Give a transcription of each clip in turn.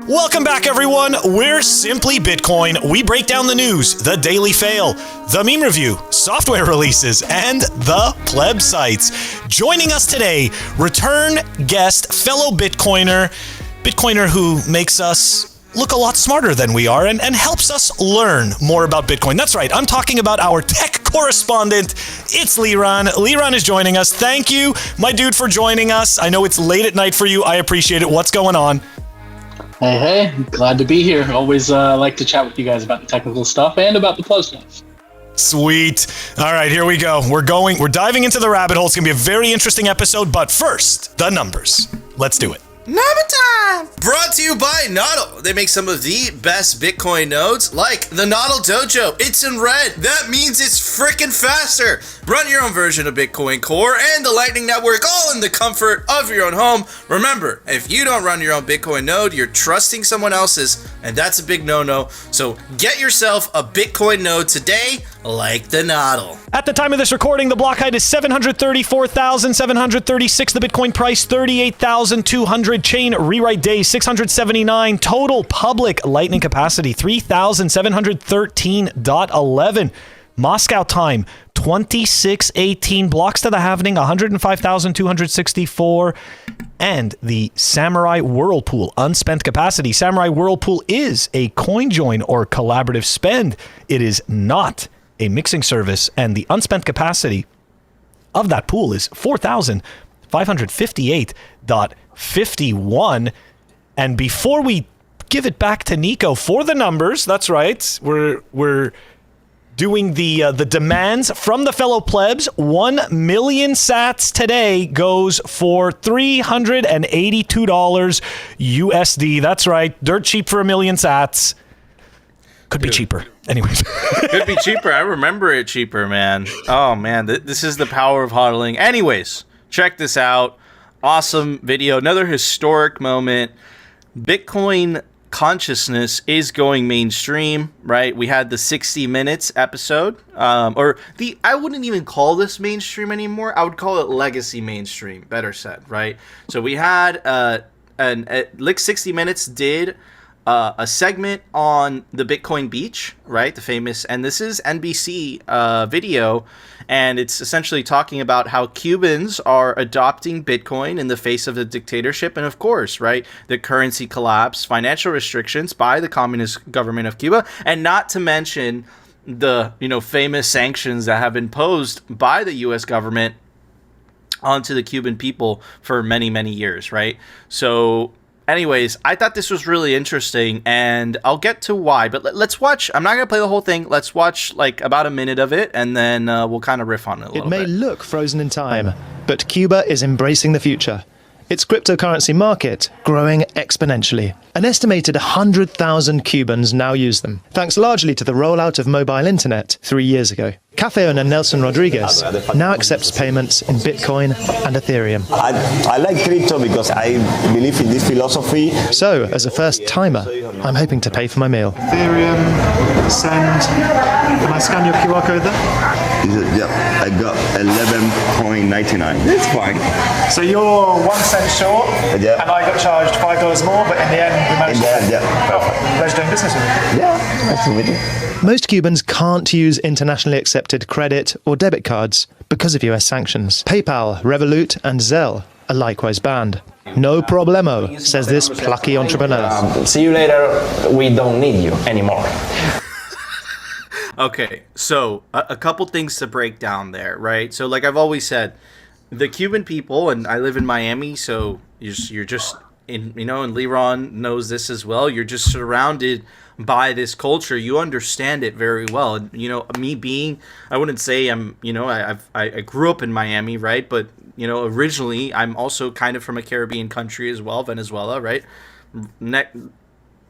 Welcome back, everyone. We're Simply Bitcoin. We break down the news, the daily fail, the meme review, software releases, and the pleb sites. Joining us today, return guest, fellow Bitcoiner who makes us look a lot smarter than we are and helps us learn more about Bitcoin. That's right. I'm talking about our tech correspondent. It's Liran. Liran is joining us. Thank you, my dude, for joining us. I know it's late at night for you. I appreciate it. What's going on? Hey, glad to be here. Always like to chat with you guys about the technical stuff and about the plus stuff. Sweet. All right, here we go. We're diving into the rabbit hole. It's going to be a very interesting episode, but first, the numbers. Let's do it. Number time! Brought to you by Nodl. They make some of the best Bitcoin nodes, like the Nodl Dojo. It's in red. That means it's freaking faster. Run your own version of Bitcoin Core and the Lightning Network, all in the comfort of your own home. Remember, if you don't run your own Bitcoin node, you're trusting someone else's, and that's a big no-no. So get yourself a Bitcoin node today, like the Nodl. At the time of this recording, the block height is 734,736. The Bitcoin price, 38,200. Chain rewrite days, 679. Total public Lightning capacity, 3,713.11. Moscow time, 2618. Blocks to the halving, 105,264. And the Samurai Whirlpool unspent capacity. Samurai Whirlpool is a coin join or collaborative spend. It is not a mixing service, and the unspent capacity of that pool is 4,558.51. And before we give it back to Nico for the numbers, that's right, we're doing the demands from the fellow plebs. 1 million sats today goes for $382 USD. That's right, dirt cheap for 1 million sats. Could be cheaper. Anyways. Could be cheaper. I remember it cheaper, man. Oh, man. This is the power of hodling. Anyways, check this out. Awesome video. Another historic moment. Bitcoin consciousness is going mainstream, right? We had the 60 Minutes episode. I wouldn't even call this mainstream anymore. I would call it legacy mainstream. Better said, right? So we had 60 Minutes did a segment on the Bitcoin Beach, right? The famous, and this is NBC video, and it's essentially talking about how Cubans are adopting Bitcoin in the face of the dictatorship, and of course, right, the currency collapse, financial restrictions by the communist government of Cuba, and not to mention the famous sanctions that have been imposed by the U.S. government onto the Cuban people for many, many years, right? So anyways, I thought this was really interesting, and I'll get to why, but let's watch. I'm not going to play the whole thing. Let's watch like about a minute of it, and then we'll kind of riff on it a little bit. It may look frozen in time, but Cuba is embracing the future. Its cryptocurrency market growing exponentially. An estimated 100,000 Cubans now use them, thanks largely to the rollout of mobile internet 3 years ago. Cafe owner Nelson Rodriguez now accepts payments in Bitcoin and Ethereum. I like crypto because I believe in this philosophy. So, as a first timer, I'm hoping to pay for my meal. Ethereum, send. Can I scan your QR code there? Yeah, I got 11.99. It's fine. So you're 1 cent short, Yeah. and I got charged $5 more, but in the end, we managed to pay. Yeah, perfect. Pleasure doing business with you. Yeah, nice to meet you. Most Cubans can't use internationally accepted credit or debit cards because of US sanctions. PayPal, Revolut, and Zelle are likewise banned. No problemo, says this plucky entrepreneur. See you later, we don't need you anymore. Okay, so a couple things to break down there, right? So like I've always said, the Cuban people, and I live in Miami, so you're just in, and Liran knows this as well, you're just surrounded by this culture. You understand it very well. And, me being, I wouldn't say I'm, I grew up in Miami, right? But, originally I'm also kind of from a Caribbean country as well, Venezuela, right?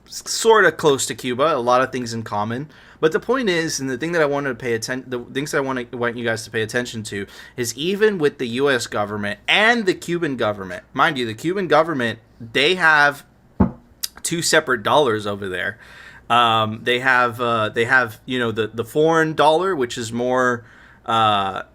Sort of close to Cuba, a lot of things in common. But the point is, and the thing that I want you guys to pay attention to is even with the U.S. government and the Cuban government, mind you, the Cuban government, they have two separate dollars over there. They have the foreign dollar, which is more,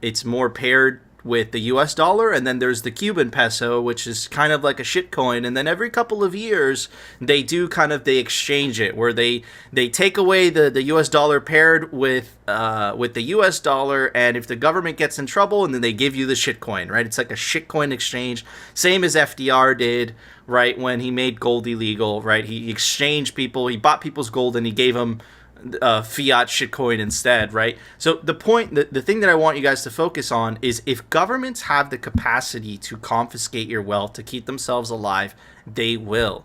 it's more paired with the US dollar, and then there's the Cuban peso, which is kind of like a shitcoin. And then every couple of years they they exchange it, where they take away the US dollar paired with the US dollar, and if the government gets in trouble, and then they give you the shitcoin, right? It's like a shitcoin exchange, same as FDR did, right, when he made gold illegal, right? He exchanged he bought people's gold and he gave them fiat shitcoin instead, right? So the point, the thing that I want you guys to focus on is, if governments have the capacity to confiscate your wealth to keep themselves alive, they will.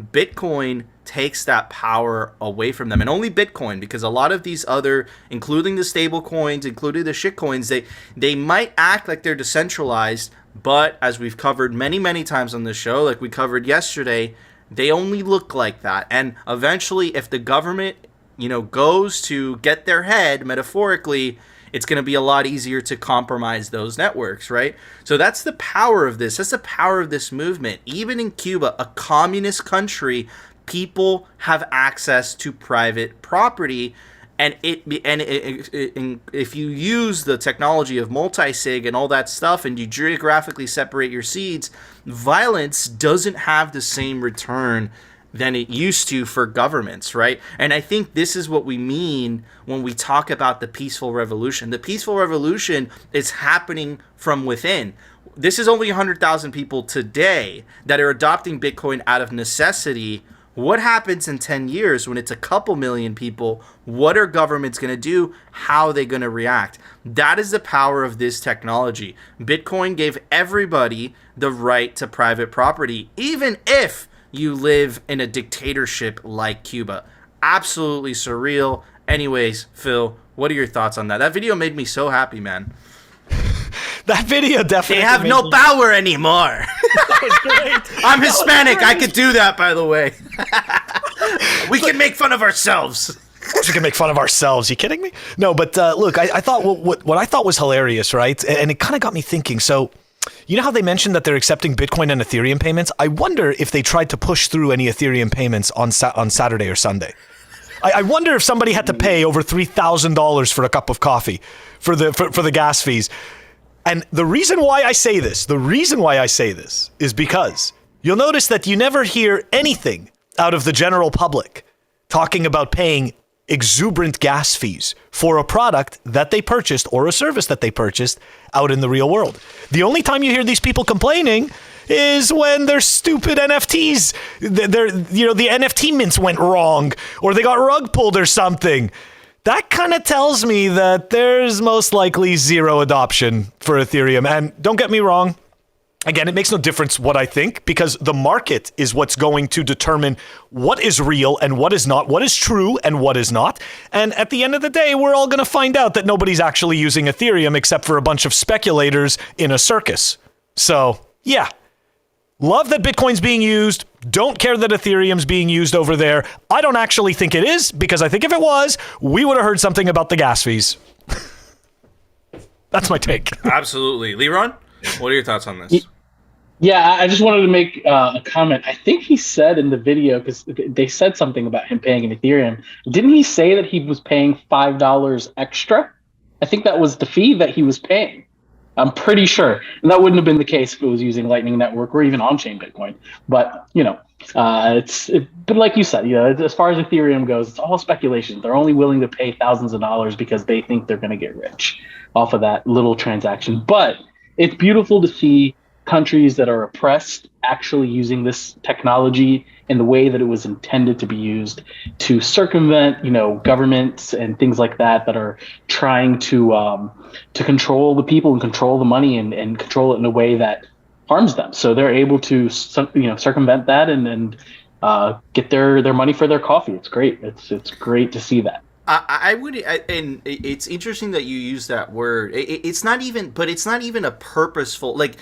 Bitcoin takes that power away from them, and only Bitcoin, because a lot of these other, including the stable coins, including the shitcoins, they might act like they're decentralized, but as we've covered many times on the show, like we covered yesterday, they only look like that. And eventually, if the government goes to get their head, metaphorically, it's going to be a lot easier to compromise those networks, right? So that's the power of this. That's the power of this movement. Even in Cuba, a communist country, people have access to private property, and if you use the technology of multi-sig and all that stuff, and you geographically separate your seeds, violence doesn't have the same return than it used to for governments, right? And I think this is what we mean when we talk about the peaceful revolution. The peaceful revolution is happening from within. This is only 100,000 people today that are adopting Bitcoin out of necessity. What happens in 10 years when it's a couple million people? What are governments going to do? How are they going to react? That is the power of this technology. Bitcoin gave everybody the right to private property, even if you live in a dictatorship like Cuba. Absolutely surreal. Anyways, Phil, what are your thoughts on that? That video made me so happy, man. That video definitely. They have no power anymore. That was great. I'm Hispanic. I could do that, by the way. We can make fun of ourselves. Of course we can make fun of ourselves. You kidding me? No, but look, I thought what I thought was hilarious, right? And it kind of got me thinking. So, you know how they mentioned that they're accepting Bitcoin and Ethereum payments? I wonder if they tried to push through any Ethereum payments on Saturday or Sunday. I wonder if somebody had to pay over $3,000 for a cup of coffee for the gas fees. And the reason why I say this is because you'll notice that you never hear anything out of the general public talking about paying exuberant gas fees for a product that they purchased or a service that they purchased out in the real world. The only time you hear these people complaining is when their stupid NFTs, the NFT mints went wrong, or they got rug pulled or something. That kind of tells me that there's most likely zero adoption for Ethereum. And don't get me wrong, again, it makes no difference what I think, because the market is what's going to determine what is real and what is not, what is true and what is not. And at the end of the day, we're all going to find out that nobody's actually using Ethereum except for a bunch of speculators in a circus. So, yeah. Love that Bitcoin's being used. Don't care that Ethereum's being used over there. I don't actually think it is, because I think if it was, we would have heard something about the gas fees. That's my take. Absolutely. Leron, what are your thoughts on this? Yeah, I just wanted to make a comment. I think he said in the video, because they said something about him paying in Ethereum. Didn't he say that he was paying $5 extra? I think that was the fee that he was paying. I'm pretty sure. And that wouldn't have been the case if it was using Lightning Network or even on-chain Bitcoin. But, but like you said, as far as Ethereum goes, it's all speculation. They're only willing to pay thousands of dollars because they think they're going to get rich off of that little transaction. But it's beautiful to see countries that are oppressed actually using this technology in the way that it was intended to be used to circumvent, governments and things like that are trying to control the people and control the money and control it in a way that harms them. So they're able to, circumvent that and get their money for their coffee. It's great. It's great to see that. And it's interesting that you use that word. It's not even a purposeful, like,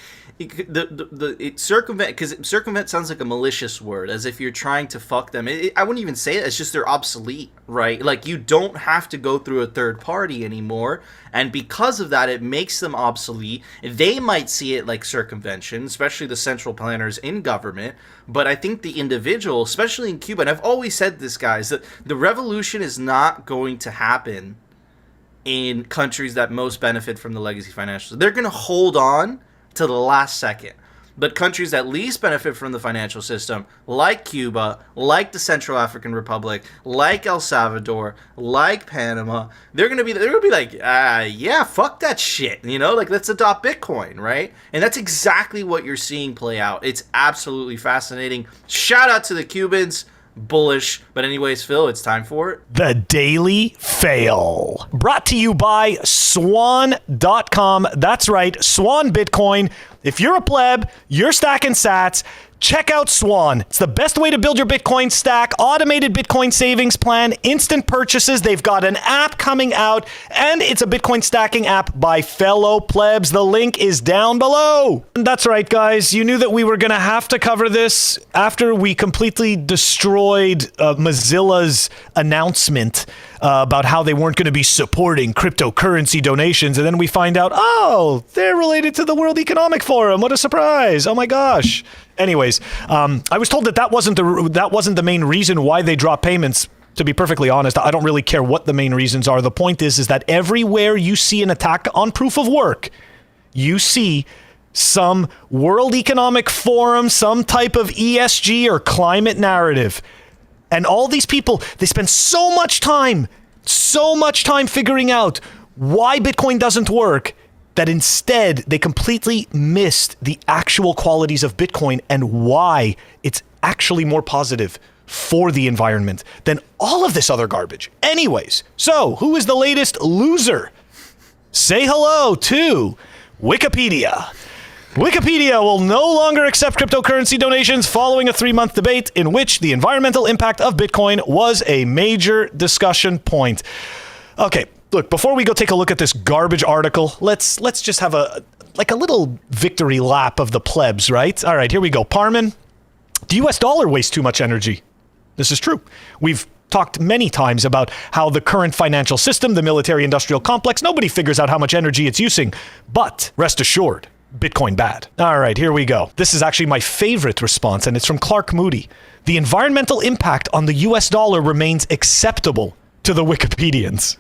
circumvent, because circumvent sounds like a malicious word, as if you're trying to fuck them. I wouldn't even say it. It's just they're obsolete, right? Like, you don't have to go through a third party anymore, and because of that, it makes them obsolete. They might see it like circumvention, especially the central planners in government, but I think the individual, especially in Cuba, and I've always said this, guys, that the revolution is not going to happen in countries that most benefit from the legacy financial system. They're going to hold on to the last second. But countries that least benefit from the financial system, like Cuba, like the Central African Republic, like El Salvador, like Panama, they're gonna be like, yeah, fuck that shit, like let's adopt Bitcoin, right? And that's exactly what you're seeing play out. It's absolutely fascinating. Shout out to the Cubans. Bullish. But anyways, Phil, it's time for it. The Daily Fail. Brought to you by Swan.com. That's right, Swan Bitcoin. If you're a pleb, you're stacking sats, check out Swan. It's the best way to build your Bitcoin stack. Automated Bitcoin savings plan, instant purchases. They've got an app coming out, and it's a Bitcoin stacking app by fellow plebs. The link is down below. That's right, guys. You knew that we were going to have to cover this after we completely destroyed Mozilla's announcement about how they weren't going to be supporting cryptocurrency donations. And then we find out, oh, they're related to the World Economic Forum. What a surprise. Oh, my gosh. Anyways, I was told that wasn't the main reason why they dropped payments. To be perfectly honest, I don't really care what the main reasons are. The point is that everywhere you see an attack on proof of work, you see some World Economic Forum, some type of ESG or climate narrative. And all these people, they spend so much time figuring out why Bitcoin doesn't work, that instead they completely missed the actual qualities of Bitcoin and why it's actually more positive for the environment than all of this other garbage. Anyways, so who is the latest loser? Say hello to Wikipedia. Wikipedia will no longer accept cryptocurrency donations following a 3-month debate in which the environmental impact of Bitcoin was a major discussion point. Okay, look, before we go take a look at this garbage article, let's just have a little victory lap of the plebs, right? All right, here we go. Parman, the US dollar wastes too much energy. This is true. We've talked many times about how the current financial system, the military-industrial complex, nobody figures out how much energy it's using. But rest assured, Bitcoin bad. All right, here we go. This is actually my favorite response, and it's from Clark Moody. The environmental impact on the US dollar remains acceptable to the Wikipedians.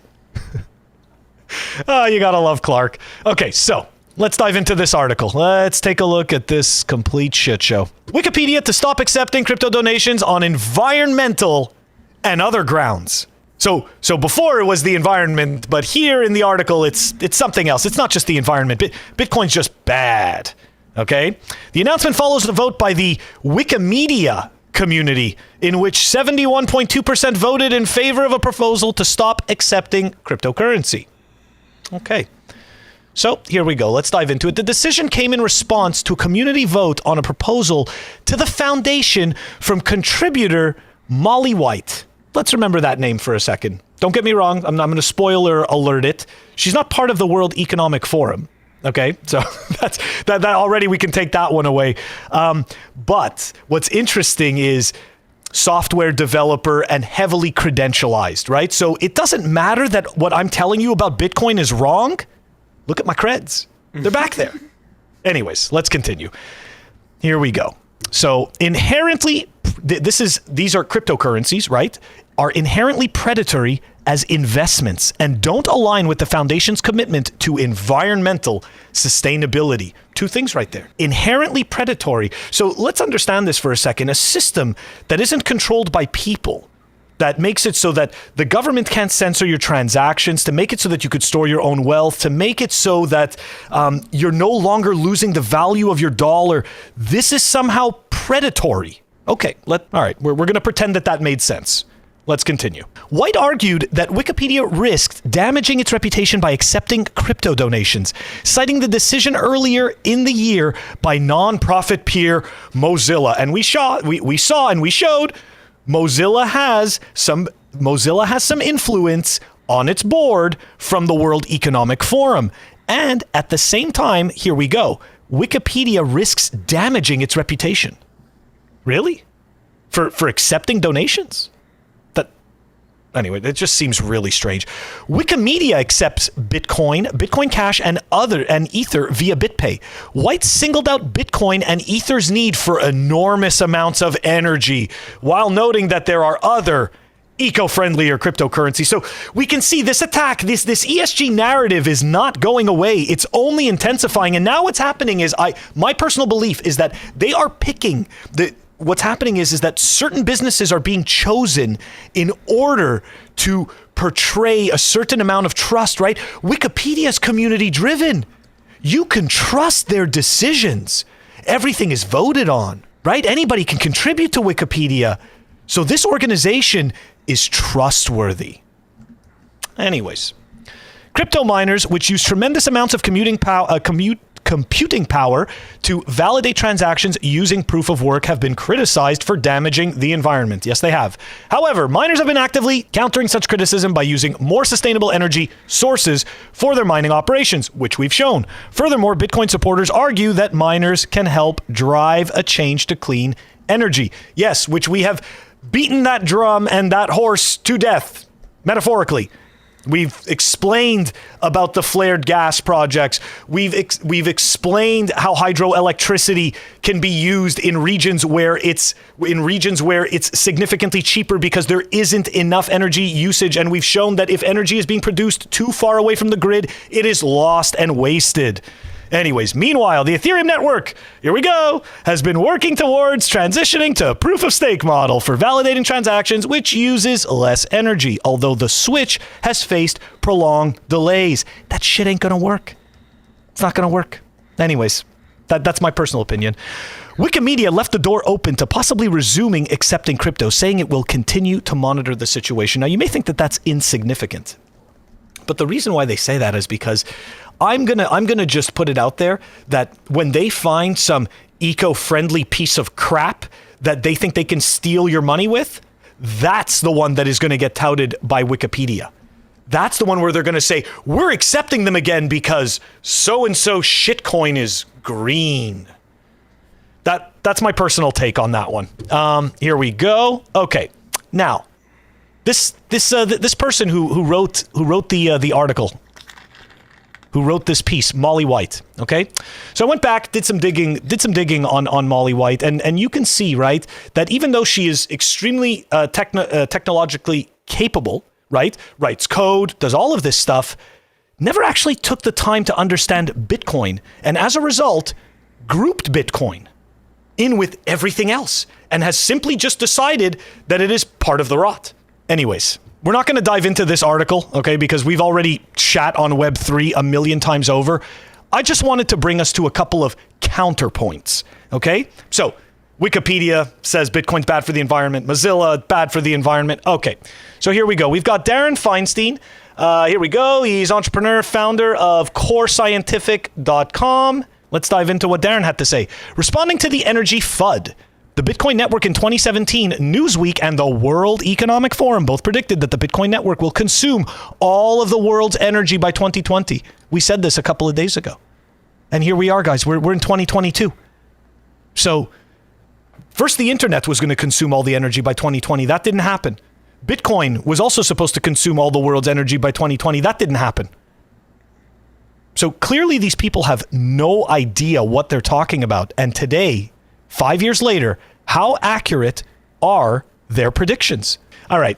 Oh, you gotta love Clark. Okay, so let's dive into this article. Let's take a look at this complete shit show. Wikipedia to stop accepting crypto donations on environmental and other grounds. So before it was the environment, but here in the article, it's something else. It's not just the environment. Bitcoin's just bad, okay? The announcement follows the vote by the Wikimedia community, in which 71.2% voted in favor of a proposal to stop accepting cryptocurrency. Okay. So here we go. Let's dive into it. The decision came in response to a community vote on a proposal to the foundation from contributor Molly White. Let's remember that name for a second. Don't get me wrong. I'm going to spoiler alert it. She's not part of the World Economic Forum. Okay, so that already we can take that one away. But what's interesting is software developer and heavily credentialized, right? So it doesn't matter that what I'm telling you about Bitcoin is wrong. Look at my creds. They're back there. Anyways, let's continue. Here we go. So inherently, these are cryptocurrencies, right? Are inherently predatory as investments and don't align with the foundation's commitment to environmental sustainability. Two things right there. Inherently predatory. So let's understand this for a second. A system that isn't controlled by people, that makes it so that the government can't censor your transactions, to make it so that you could store your own wealth, to make it so that you're no longer losing the value of your dollar. This is somehow predatory. Okay, all right, we're going to pretend that made sense. Let's continue. White argued that Wikipedia risked damaging its reputation by accepting crypto donations, citing the decision earlier in the year by non-profit peer Mozilla. And we saw and we showed Mozilla has some influence on its board from the World Economic Forum. And at the same time, here we go, Wikipedia risks damaging its reputation. Really? For accepting donations? Anyway, it just seems really strange. Wikimedia accepts Bitcoin Cash, and Ether via BitPay. White singled out Bitcoin and Ether's need for enormous amounts of energy, while noting that there are other eco-friendlier cryptocurrency. So we can see this attack, this ESG narrative is not going away. It's only intensifying. And now what's happening is my personal belief is that they are picking what's happening is that certain businesses are being chosen in order to portray a certain amount of trust, right? Wikipedia is community driven. You can trust their decisions. Everything is voted on, right? Anybody can contribute to Wikipedia. So this organization is trustworthy. Anyways, crypto miners, which use tremendous amounts of computing power to validate transactions using proof of work, have been criticized for damaging the environment. Yes, they have. However, miners have been actively countering such criticism by using more sustainable energy sources for their mining operations, which we've shown. Furthermore, Bitcoin supporters argue that miners can help drive a change to clean energy. Yes, which we have beaten that drum and that horse to death, metaphorically. We've explained about the flared gas projects. We've explained how hydroelectricity can be used in regions where it's significantly cheaper because there isn't enough energy usage. And we've shown that if energy is being produced too far away from the grid, it is lost and wasted. Anyways, meanwhile, the Ethereum network, here we go, has been working towards transitioning to a proof of stake model for validating transactions, which uses less energy, although the switch has faced prolonged delays. That shit ain't gonna work. It's not gonna work. Anyways, that's my personal opinion. Wikimedia left the door open to possibly resuming accepting crypto, saying it will continue to monitor the situation. Now, you may think that that's insignificant, but the reason why they say that is because I'm gonna just put it out there that when they find some eco-friendly piece of crap that they think they can steal your money with, that's the one that is going to get touted by Wikipedia. That's the one where they're going to say, we're accepting them again because so-and-so shitcoin is green. That's my personal take on that one. Here we go. Okay, now this person who wrote the article, who wrote this piece, Molly White. Okay, so I went back, did some digging on Molly White, and you can see, right, that even though she is extremely technologically capable, right, writes code, does all of this stuff, never actually took the time to understand Bitcoin, and as a result, grouped Bitcoin in with everything else, and has simply just decided that it is part of the rot. Anyways, we're not going to dive into this article, okay, because we've already shat on Web3 a million times over. I just wanted to bring us to a couple of counterpoints, okay? So, Wikipedia says Bitcoin's bad for the environment. Mozilla, bad for the environment. Okay, so here we go. We've got Darren Feinstein. Here we go. He's entrepreneur, founder of CoreScientific.com. Let's dive into what Darren had to say. Responding to the energy FUD, the Bitcoin network in 2017, Newsweek and the World Economic Forum both predicted that the Bitcoin network will consume all of the world's energy by 2020. We said this a couple of days ago. And here we are, guys. We're in 2022. So first, the internet was going to consume all the energy by 2020. That didn't happen. Bitcoin was also supposed to consume all the world's energy by 2020. That didn't happen. So clearly, these people have no idea what they're talking about. And today, 5 years later, how accurate are their predictions? All right,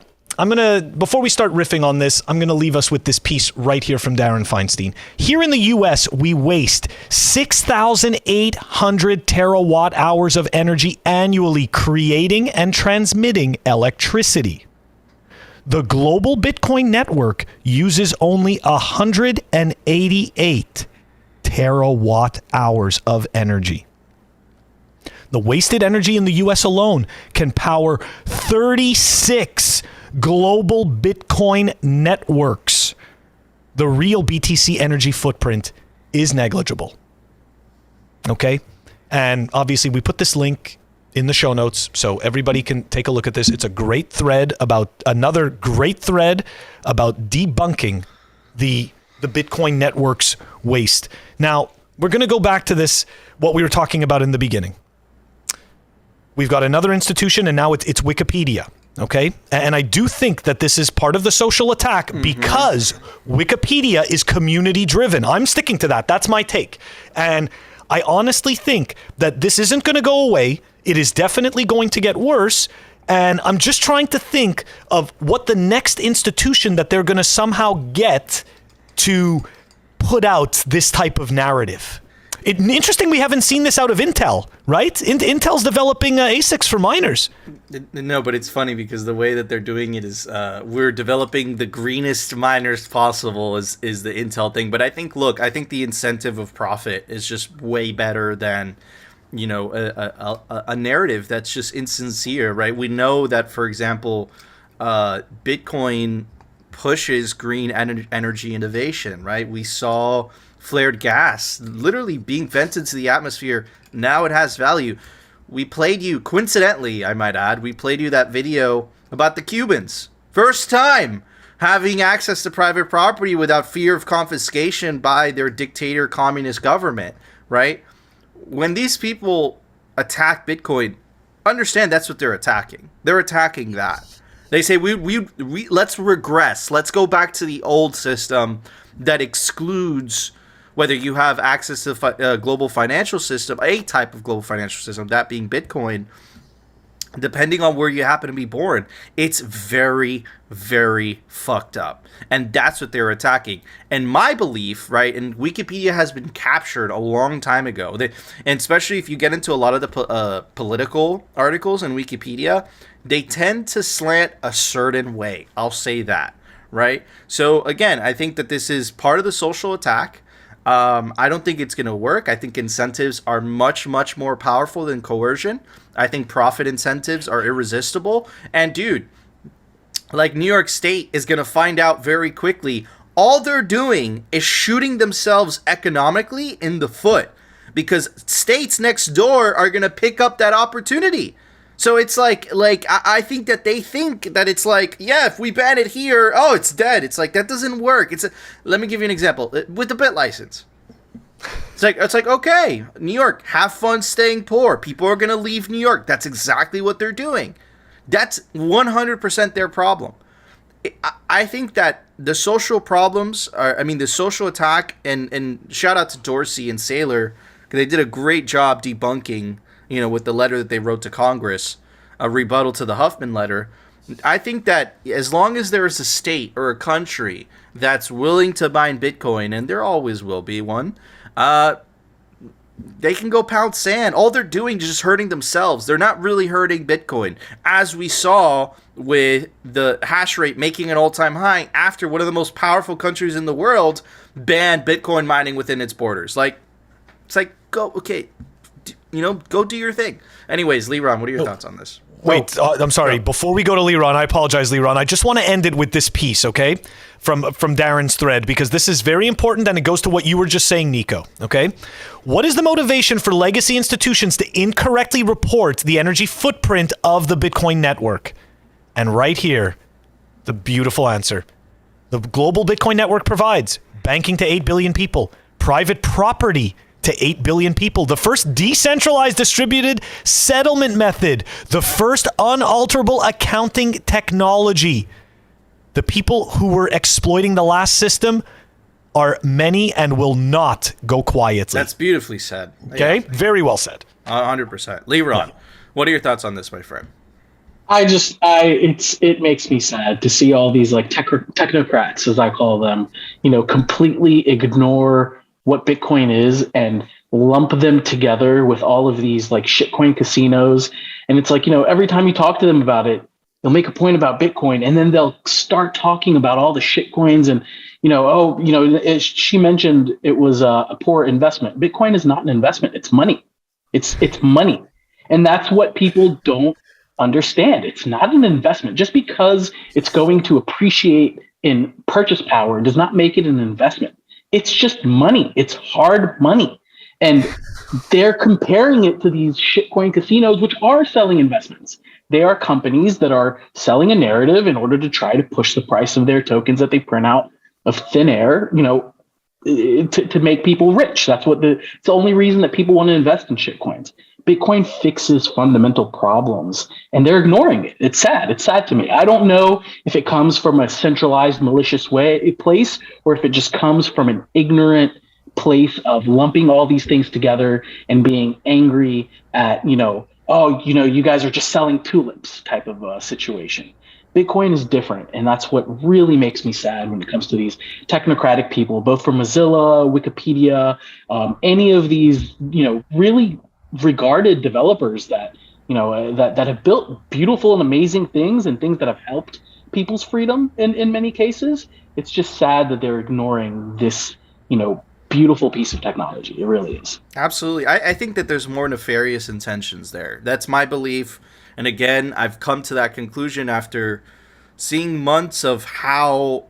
before we start riffing on this, I'm gonna leave us with this piece right here from Darren Feinstein. Here in the US, we waste 6,800 terawatt hours of energy annually creating and transmitting electricity. The global Bitcoin network uses only 188 terawatt hours of energy. The wasted energy in the US alone can power 36 global Bitcoin networks. The real BTC energy footprint is negligible. Okay? And obviously we put this link in the show notes so everybody can take a look at this. It's a great thread about debunking the Bitcoin network's waste. Now, we're going to go back to this, what we were talking about in the beginning. We've got another institution, and now it's Wikipedia, okay? And I do think that this is part of the social attack because Wikipedia is community-driven. I'm sticking to that. That's my take. And I honestly think that this isn't going to go away. It is definitely going to get worse. And I'm just trying to think of what the next institution that they're going to somehow get to put out this type of narrative. Interesting, we haven't seen this out of Intel, right? Intel's developing ASICs for miners. No, but it's funny because the way that they're doing it is we're developing the greenest miners possible is the Intel thing. But I think the incentive of profit is just way better than, you know, a narrative that's just insincere, right? We know that, for example, Bitcoin pushes green energy innovation, right? We saw flared gas literally being vented to the atmosphere. Now it has value. We played you, coincidentally, I might add, we played you that video about the Cubans. First time having access to private property without fear of confiscation by their dictator communist government, right? When these people attack Bitcoin, understand that's what they're attacking. They're attacking that. They say, we let's regress. Let's go back to the old system that excludes whether you have access to global financial system, a type of global financial system, that being Bitcoin, depending on where you happen to be born. It's very, very fucked up. And that's what they're attacking. And my belief, right, and Wikipedia has been captured a long time ago, and especially if you get into a lot of the political articles in Wikipedia, they tend to slant a certain way. I'll say that, right? So again, I think that this is part of the social attack. I don't think it's going to work. I think incentives are much, much more powerful than coercion. I think profit incentives are irresistible. And dude, like New York State is going to find out very quickly, all they're doing is shooting themselves economically in the foot, because states next door are going to pick up that opportunity. So it's like I think that they think that it's like, yeah, if we ban it here, oh, it's dead. It's like, that doesn't work. Let me give you an example with the bit license. It's like, okay, New York, have fun staying poor. People are going to leave New York. That's exactly what they're doing. That's 100% their problem. I think that the social problems the social attack, and shout out to Dorsey and Saylor, because they did a great job debunking, you know, with the letter that they wrote to Congress, a rebuttal to the Huffman letter. I think that as long as there is a state or a country that's willing to mine Bitcoin, and there always will be one, they can go pound sand. All they're doing is just hurting themselves. They're not really hurting Bitcoin, as we saw with the hash rate making an all-time high after one of the most powerful countries in the world banned Bitcoin mining within its borders. Like, it's like, go, okay, you know, go do your thing. Anyways, Leron, what are your thoughts on this? Wait, I'm sorry. Before we go to Leron, I apologize, Leron. I just want to end it with this piece, okay, from Darren's thread, because this is very important, and it goes to what you were just saying, Nico, okay? What is the motivation for legacy institutions to incorrectly report the energy footprint of the Bitcoin network? And right here, the beautiful answer. The global Bitcoin network provides banking to 8 billion people, private property to 8 billion people, the first decentralized distributed settlement method, the first unalterable accounting technology. The people who were exploiting the last system are many and will not go quietly. That's beautifully said. Okay, yeah. Very well said. 100%. Leron, what are your thoughts on this, my friend? It makes me sad to see all these like technocrats, as I call them, you know, completely ignore what Bitcoin is and lump them together with all of these like shitcoin casinos. And it's like, you know, every time you talk to them about it, they'll make a point about Bitcoin, and then they'll start talking about all the shitcoins and, you know, oh, you know, she mentioned it was a poor investment. Bitcoin is not an investment. It's money. It's money. And that's what people don't understand. It's not an investment. Just because it's going to appreciate in purchase power does not make it an investment. It's just money. It's hard money. And they're comparing it to these shitcoin casinos, which are selling investments. They are companies that are selling a narrative in order to try to push the price of their tokens that they print out of thin air, you know, to make people rich. It's the only reason that people want to invest in shitcoins. Bitcoin fixes fundamental problems, and they're ignoring it. It's sad. It's sad to me. I don't know if it comes from a centralized, malicious place, or if it just comes from an ignorant place of lumping all these things together and being angry at, you guys are just selling tulips type of situation. Bitcoin is different, and that's what really makes me sad when it comes to these technocratic people, both from Mozilla, Wikipedia, any of these, really regarded developers that, that have built beautiful and amazing things and things that have helped people's freedom in many cases. It's just sad that they're ignoring this, beautiful piece of technology. It really is. Absolutely. I think that there's more nefarious intentions there. That's my belief. And again, I've come to that conclusion after seeing months of how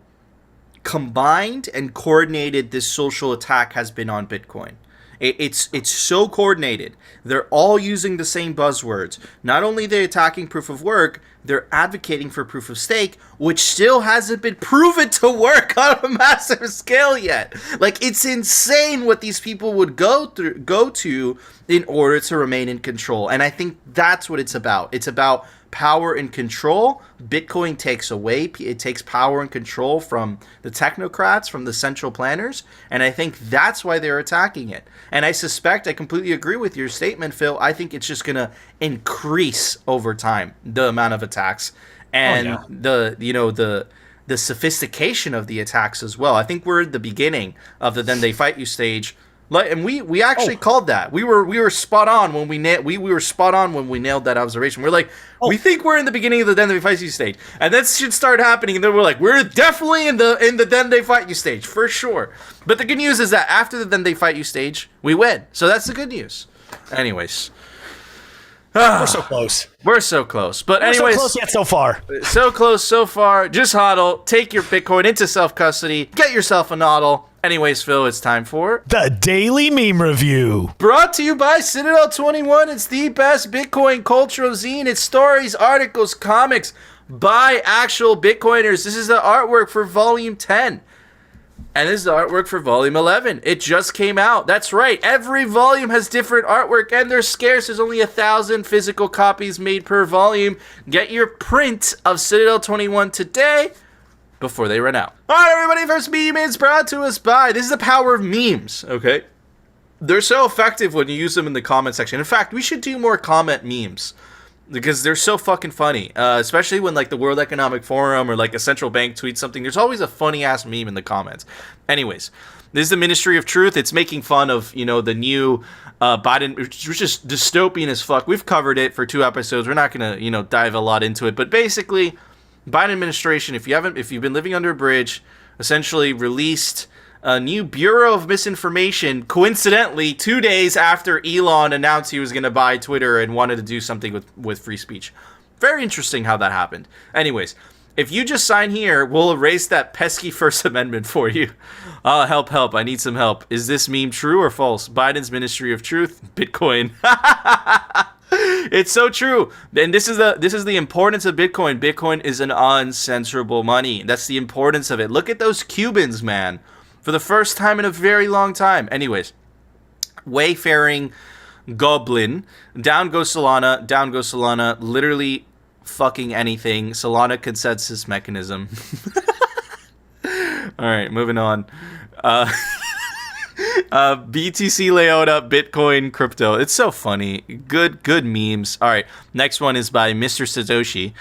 combined and coordinated this social attack has been on Bitcoin. It's so coordinated. They're all using the same buzzwords. Not only are they attacking proof of work, they're advocating for proof of stake, which still hasn't been proven to work on a massive scale yet. Like, it's insane what these people would go to in order to remain in control. And I think that's what it's about. It's about power and control. Bitcoin takes away, it takes power and control from the technocrats, from the central planners, and I think that's why they're attacking it. And I suspect, I completely agree with your statement, Phil, I think it's just going to increase over time, the amount of attacks, and the sophistication of the attacks as well. I think we're at the beginning of the Then They Fight You stage. And we actually called that. We were spot on when we were spot on when we nailed that observation. We're like, we think we're in the beginning of the Then They Fight You stage, and that should start happening. And then we're like, we're definitely in the Then They Fight You stage for sure. But the good news is that after the Then They Fight You stage, we win. So that's the good news. Anyways, we're so close. We're so close. But we're anyways, so close yet so far. So close so far. Just hodl. Take your Bitcoin into self-custody. Get yourself a nodl. Anyways, Phil, it's time for the Daily Meme Review. Brought to you by Citadel 21. It's the best Bitcoin cultural zine. It's stories, articles, comics by actual Bitcoiners. This is the artwork for Volume 10. And this is the artwork for Volume 11. It just came out. That's right. Every volume has different artwork, and they're scarce. There's only 1,000 physical copies made per volume. Get your print of Citadel 21 today before they run out. All right, everybody, first meme is brought to us by, this is the power of memes, okay? They're so effective when you use them in the comment section. In fact, we should do more comment memes because they're so fucking funny, especially when like the World Economic Forum or like a central bank tweets something. There's always a funny ass meme in the comments. Anyways, this is the Ministry of Truth. It's making fun of, the new Biden, which is just dystopian as fuck. We've covered it for 2 episodes. We're not gonna, dive a lot into it, but basically, Biden administration, if you've been living under a bridge, essentially released a new Bureau of Misinformation, coincidentally 2 days after Elon announced he was going to buy Twitter and wanted to do something with free speech. Very interesting how that happened. Anyways, if you just sign here, we'll erase that pesky First Amendment for you. Help, I need some help. Is this meme true or false? Biden's Ministry of Truth, Bitcoin. It's so true. And this is the importance of Bitcoin. Bitcoin is an uncensorable money. That's the importance of it. Look at those Cubans, man. For the first time in a very long time. Anyways, wayfaring goblin. Down goes Solana. Literally fucking anything. Solana consensus mechanism. All right, moving on. BTC Leota, Bitcoin, crypto. It's so funny. Good memes. All right, next one is by Mr. Satoshi.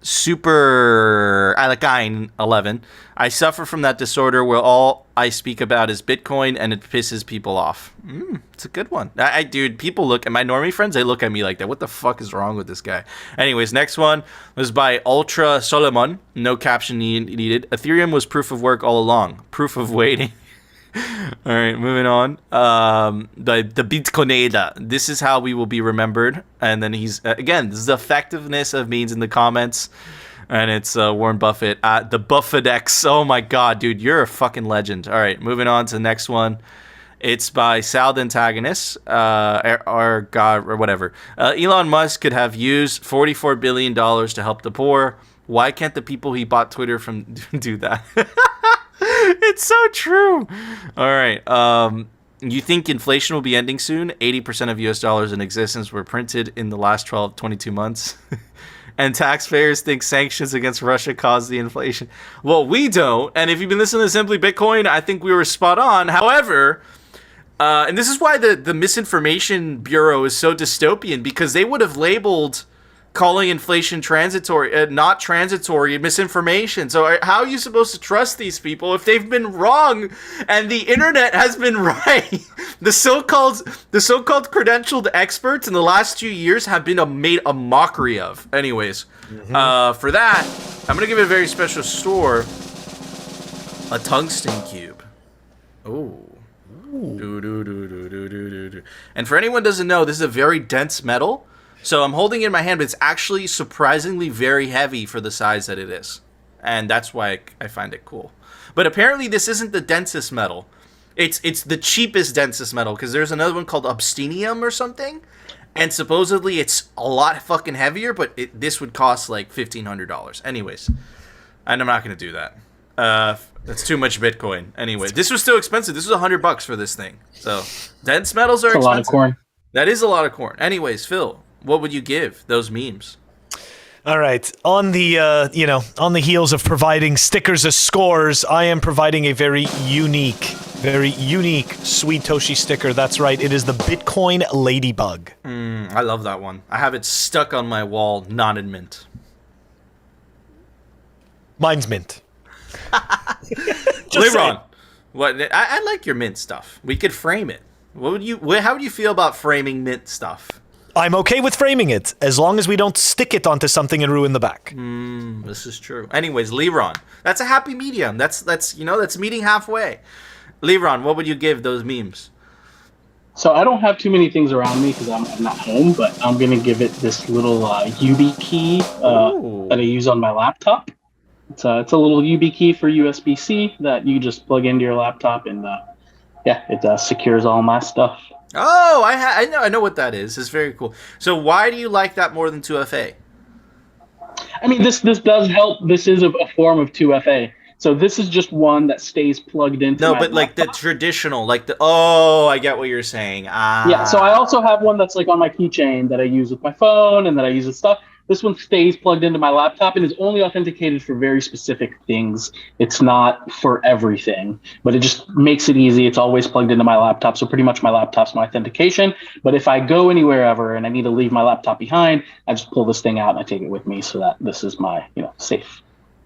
Super Alakine 11. I suffer from that disorder where all I speak about is Bitcoin and it pisses people off. It's a good one. Dude, people look at my normie friends, they look at me like that. What the fuck is wrong with this guy? Anyways, next one was by Ultra Solomon. No caption needed. Ethereum was proof of work all along. Proof of waiting. All right, moving on. The Bitcoinada. This is how we will be remembered. And then he's again, this is the effectiveness of memes in the comments. And it's Warren Buffett at the Buffedex. Oh my god, dude, you're a fucking legend. All right, moving on to the next one. It's by Sal the Antagonist, or God, or whatever. Elon Musk could have used $44 billion to help the poor. Why can't the people he bought Twitter from do that? It's so true. All right. You think inflation will be ending soon? 80% of US dollars in existence were printed in the last 22 months. and taxpayers think sanctions against Russia caused the inflation. Well, we don't. And if you've been listening to Simply Bitcoin, I think we were spot on. However, and this is why the Misinformation Bureau is so dystopian, because they would have labeled calling inflation transitory, not transitory, misinformation. So how are you supposed to trust these people if they've been wrong and the internet has been right? The so-called credentialed experts in the last 2 years have been made a mockery of. Anyways, for that, I'm gonna give it a very special score, a tungsten cube. Oh. And for anyone who doesn't know, this is a very dense metal. So I'm holding it in my hand, but it's actually surprisingly very heavy for the size that it is. And that's why I find it cool. But apparently this isn't the densest metal. It's the cheapest densest metal, because there's another one called obsidian or something. And supposedly it's a lot fucking heavier, but this would cost like $1,500. Anyways, and I'm not going to do that. That's too much Bitcoin. Anyway, this was still expensive. This was $100 for this thing. So dense metals are expensive. A lot of corn. That is a lot of corn. Anyways, Phil, what would you give those memes? All right. On the on the heels of providing stickers as scores, I am providing a very unique Sweet Toshi sticker. That's right. It is the Bitcoin Ladybug. I love that one. I have it stuck on my wall, not in mint. Mine's mint. LeBron, what? I like your mint stuff. We could frame it. How would you feel about framing mint stuff? I'm okay with framing it, as long as we don't stick it onto something and ruin the back. This is true. Anyways, LeBron, that's a happy medium. That's meeting halfway. LeBron, what would you give those memes? So I don't have too many things around me because I'm not home, but I'm gonna give it this little YubiKey that I use on my laptop. It's a little YubiKey for USB-C that you just plug into your laptop, and it secures all my stuff. Oh, I know what that is. It's very cool. So why do you like that more than 2FA? I mean, this does help. This is a form of 2FA. So this is just one that stays plugged into my like laptop. the traditional, I get what you're saying. Yeah, so I also have one that's like on my keychain that I use with my phone and that I use with stuff. This one stays plugged into my laptop and is only authenticated for very specific things. It's not for everything, but it just makes it easy. It's always plugged into my laptop, so pretty much my laptop's my authentication. But if I go anywhere ever and I need to leave my laptop behind, I just pull this thing out and I take it with me so that this is my, safe.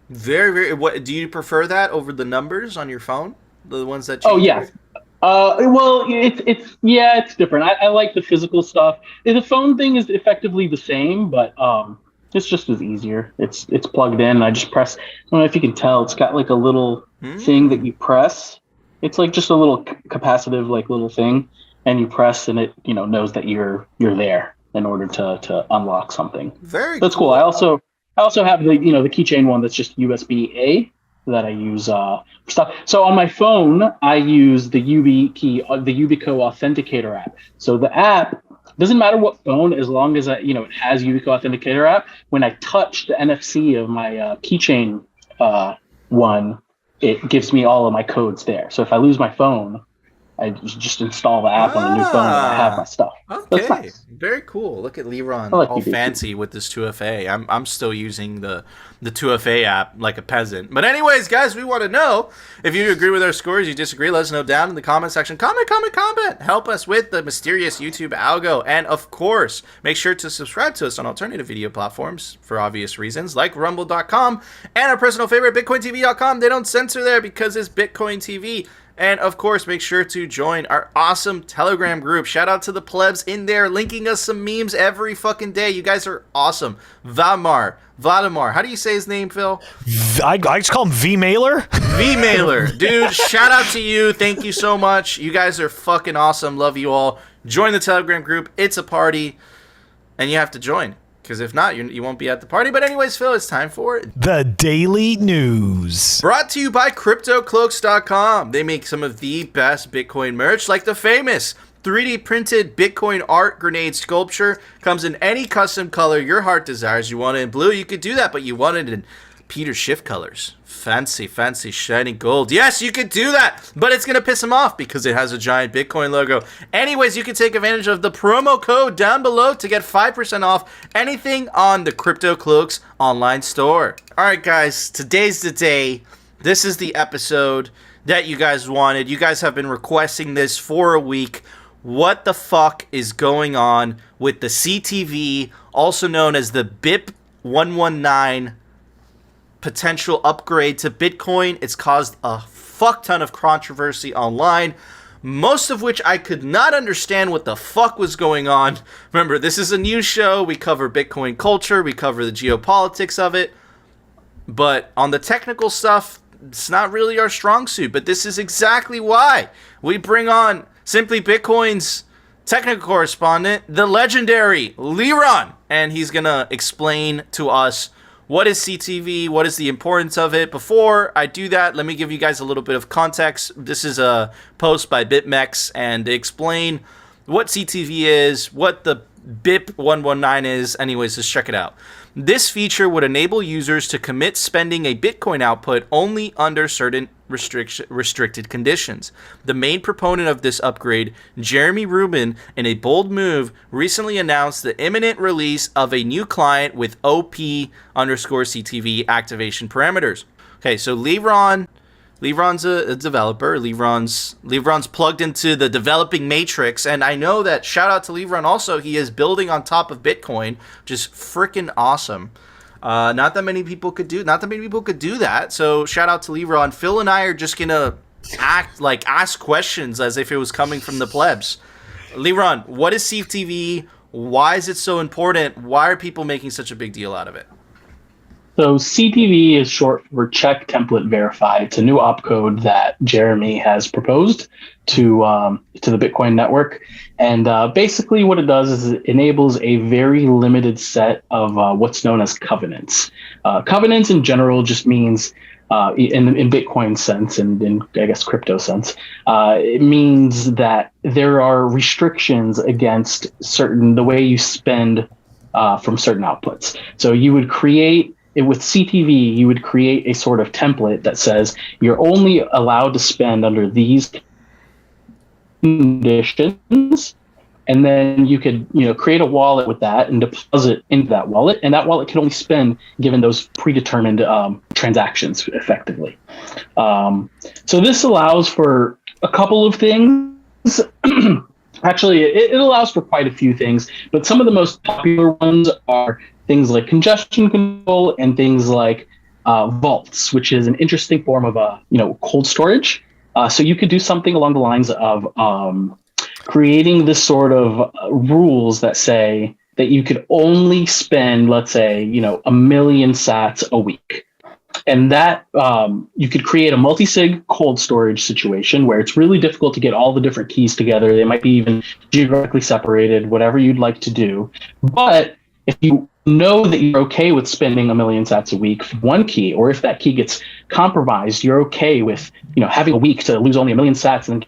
Very, very. What do you prefer that over the numbers on your phone? The ones that? Oh yeah. Well, it's different. I like the physical stuff. The phone thing is effectively the same, but it's just as easier. It's plugged in. And I just press. I don't know if you can tell. It's got like a little thing that you press. It's like just a little capacitive like little thing, and you press, and it knows that you're there in order to unlock something. That's cool. I also have the the keychain one that's just USB-A that I use for stuff. So on my phone, I use the YubiKey, the Yubico Authenticator app. So the app doesn't matter what phone, as long as it has Yubico Authenticator app. When I touch the NFC of my keychain one, it gives me all of my codes there. So if I lose my phone, I just install the app on the new phone and I have my stuff. Okay, that's nice. Very cool. Look at LeBron, like all UBK. fancy with this 2FA. I'm still using the 2FA app like a peasant. But anyways, guys, we want to know if you agree with our scores, you disagree. Let us know down in the comment section. Comment. Help us with the mysterious YouTube algo. And of course, make sure to subscribe to us on alternative video platforms for obvious reasons, like Rumble.com and our personal favorite, BitcoinTV.com. They don't censor there because it's Bitcoin TV. And, of course, make sure to join our awesome Telegram group. Shout out to the plebs in there, linking us some memes every fucking day. You guys are awesome. Vladimir. How do you say his name, Phil? I just call him V-Mailer. V-Mailer. Dude, shout out to you. Thank you so much. You guys are fucking awesome. Love you all. Join the Telegram group. It's a party. And you have to join. Because if not, you won't be at the party. But anyways, Phil, it's time for the Daily News. Brought to you by CryptoCloaks.com. They make some of the best Bitcoin merch, like the famous 3D printed Bitcoin art grenade sculpture. Comes in any custom color your heart desires. You want it in blue, you could do that. But you want it in Peter Schiff colors. Fancy, fancy, shiny gold. Yes, you could do that, but it's going to piss him off because it has a giant Bitcoin logo. Anyways, you can take advantage of the promo code down below to get 5% off anything on the Crypto Cloaks online store. All right, guys, today's the day. This is the episode that you guys wanted. You guys have been requesting this for a week. What the fuck is going on with the CTV, also known as the BIP 119 potential upgrade to Bitcoin? It's caused a fuck ton of controversy online, most of which I could not understand what the fuck was going on. Remember, this is a news show. We cover Bitcoin culture. We cover the geopolitics of it. But on the technical stuff, it's not really our strong suit. But this is exactly why we bring on Simply Bitcoin's technical correspondent, the legendary Liron. And he's going to explain to us what is CTV, what is the importance of it. Before I do that, let me give you guys a little bit of context. This is a post by BitMEX, and they explain what CTV is, what the BIP 119 is. Anyways, just check it out. This feature would enable users to commit spending a Bitcoin output only under certain restricted conditions. The main proponent of this upgrade, Jeremy Rubin, in a bold move, recently announced the imminent release of a new client with OP_CTV activation parameters. Okay, so Liron's a developer. Liron's plugged into the developing matrix, and I know that, shout out to Liron also, he is building on top of Bitcoin, which is freaking awesome. Not that many people could do that. So shout out to Liron. Phil and I are just gonna ask questions as if it was coming from the plebs. Liron, what is CTV? Why is it so important? Why are people making such a big deal out of it? So CTV is short for Check Template Verify. It's a new opcode that Jeremy has proposed to the Bitcoin network. And basically what it does is it enables a very limited set of what's known as covenants. Covenants in general just means, in Bitcoin sense and in, I guess, crypto sense, it means that there are restrictions against the way you spend from certain outputs. So you would create, with CTV, you would create a sort of template that says you're only allowed to spend under these conditions, and then you could, create a wallet with that and deposit into that wallet, and that wallet can only spend given those predetermined transactions effectively. So this allows for a couple of things. Actually, it allows for quite a few things, but some of the most popular ones are things like congestion control and things like vaults, which is an interesting form of cold storage. So you could do something along the lines of creating this sort of rules that say that you could only spend, let's say, 1 million sats a week. And that you could create a multi-sig cold storage situation where it's really difficult to get all the different keys together. They might be even geographically separated, whatever you'd like to do. But if you know that you're okay with spending 1 million sats a week for one key, or if that key gets compromised, you're okay with having a week to lose only 1 million sats and